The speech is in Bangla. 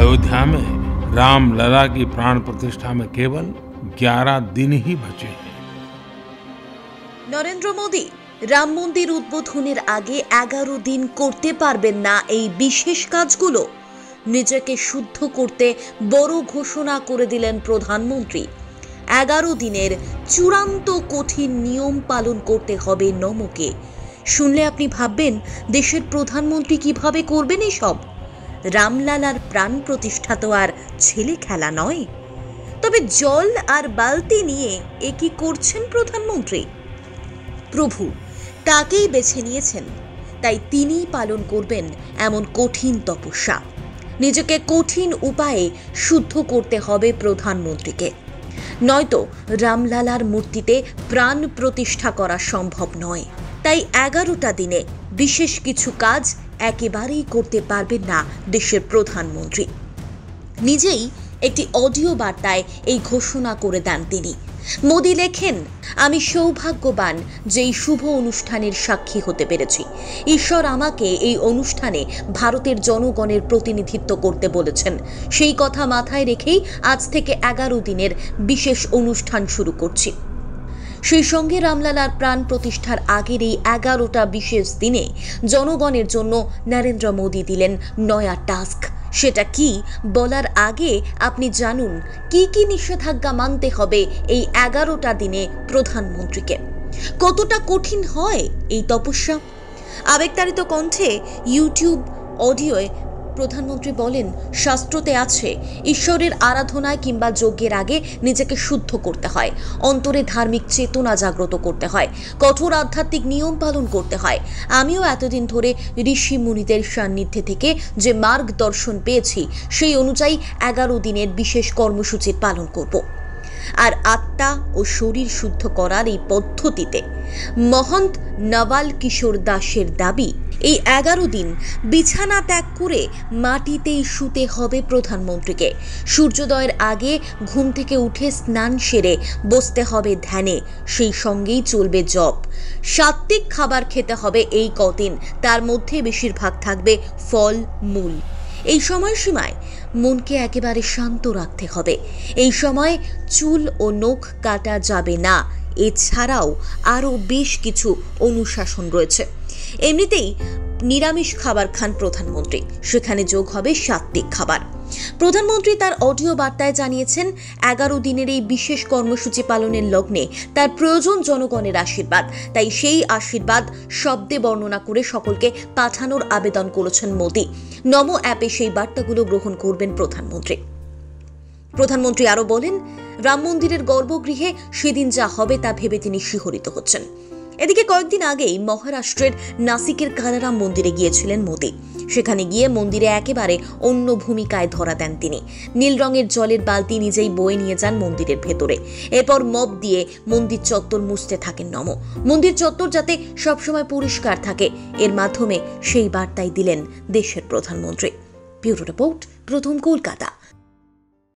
अयोध्या में रामलला की प्राण प्रतिष्ठा में केवल 11 दिन ही बचे हैं। নরেন্দ্র মোদী রাম মন্দির উদ্বোধনের আগে 11 দিন করতে পারবেন না এই বিশেষ কাজগুলো। নিজেকে শুদ্ধ করতে বড় ঘোষণা করে দিলেন প্রধানমন্ত্রী। 11 দিনের চূড়ান্ত কঠিন নিয়ম পালন করতে হবে নমকে। শুনলে আপনি ভাববেন দেশের প্রধানমন্ত্রী কিভাবে করবেন এসব। রামলালার প্রাণ প্রতিষ্ঠা তো আর ছেলে খেলা নয়। তবে জল আর বালতি নিয়ে এ কি করছেন প্রধানমন্ত্রী? প্রভু তাকেই বেছে নিয়েছেন, তাই তিনিই পালন করবেন এমন কঠিন তপস্যা। নিজেকে কঠিন উপায়ে শুদ্ধ করতে হবে প্রধানমন্ত্রীকে, নয়তো রামলালার মূর্তিতে প্রাণ প্রতিষ্ঠা করা সম্ভব নয়। তাই 11টা দিনে বিশেষ কিছু কাজ একেবারেই করতে পারবেন না দেশের প্রধানমন্ত্রী। নিজেই একটি অডিও বার্তায় এই ঘোষণা করে দেন তিনি। মোদি লেখেন, আমি সৌভাগ্যবান যে এই শুভ অনুষ্ঠানের সাক্ষী হতে পেরেছি। ঈশ্বর আমাকে এই অনুষ্ঠানে ভারতের জনগণের প্রতিনিধিত্ব করতে বলেছেন। সেই কথা মাথায় রেখেই আজ থেকে 11 দিনের বিশেষ অনুষ্ঠান শুরু করছি। সেই সঙ্গে রামলালার প্রাণ প্রতিষ্ঠার আগের এই 11টা বিশেষ দিনে জনগণের জন্য নরেন্দ্র মোদী দিলেন নয়া টাস্ক। সেটা কি বলার আগে আপনি জানুন কি কি নিষেধাজ্ঞা মানতে হবে এই 11টা দিনে প্রধানমন্ত্রীকে। কতটা কঠিন হয় এই তপস্যা। আবেগতাড়িত কণ্ঠে ইউটিউব অডিওয় প্রধানমন্ত্রী বলেন, শাস্ত্রতে আছে ঈশ্বরের আরাধনায় কিংবা যজ্ঞের আগে নিজেকে শুদ্ধ করতে হয়, অন্তরে ধার্মিক চেতনা জাগ্রত করতে হয়, কঠোর আধ্যাত্মিক নিয়ম পালন করতে হয়। আমিও এতদিন ধরে ঋষি মুনিদের সান্নিধ্যে থেকে যে মার্গদর্শন পেয়েছি সেই অনুযায়ী 11 দিনের বিশেষ কর্মসূচির পালন করব। আর আত্মা ও শরীর শুদ্ধ করার এই পদ্ধতিতে মহন্ত নওয়াল কিশোর দাসের দাবি, এই 11 দিন বিছানা ত্যাগ করে মাটিতেই শুতে হবে প্রধানমন্ত্রীকে। সূর্যোদয়ের আগে ঘুম থেকে উঠে স্নান সেরে বসতে হবে ধ্যানে, সেই সঙ্গেই চলবে জপ। সাত্ত্বিক খাবার খেতে হবে এই কদিন, তার মধ্যে বেশিরভাগ থাকবে ফল মূল। এই সময়সীমায় মনকে একেবারে শান্ত রাখতে হবে। এই সময় চুল ও নখ কাটা যাবে না। এছাড়াও আরও বেশ কিছু অনুশাসন রয়েছে। এমনিতেই নিরামিষ খাবার খান প্রধানমন্ত্রী, সেখানে যোগ হবে সাত্ত্বিক খাবার। প্রধানমন্ত্রী তার অডিও বার্তায় জানিয়েছেন, 11 দিনের এই বিশেষ কর্মসূচি পালনের লগ্নে তার প্রয়োজন জনগণের আশীর্বাদ। তাই সেই আশীর্বাদ শব্দে বর্ণনা করে সকলকে পাঠানোর আবেদন করেছেন মোদি। নমো অ্যাপে সেই বার্তাগুলো গ্রহণ করবেন প্রধানমন্ত্রী আরও বলেন, রাম মন্দিরের গর্ভগৃহে সেদিন যা হবে তা ভেবে তিনি শিহরিত হচ্ছেন। এদিকে কয়েকদিন আগেই মহারাষ্ট্রের নাসিকের কালারাম মন্দিরে গিয়েছিলেন মোদি। সেখানে গিয়ে মন্দিরে একেবারে অন্য ভূমিকায় ধরা দেন তিনি। নীল রঙের জলের বালতি নিজেই বয়ে নিয়ে যান মন্দিরের ভেতরে। এরপর মপ দিয়ে মন্দির চত্বর মুছতে থাকেন নমো। মন্দির চত্বর যাতে সবসময় পরিষ্কার থাকে, এর মাধ্যমে সেই বার্তাই দিলেন দেশের প্রধানমন্ত্রী। ব্যুরো রিপোর্ট, প্রথম কলকাতা।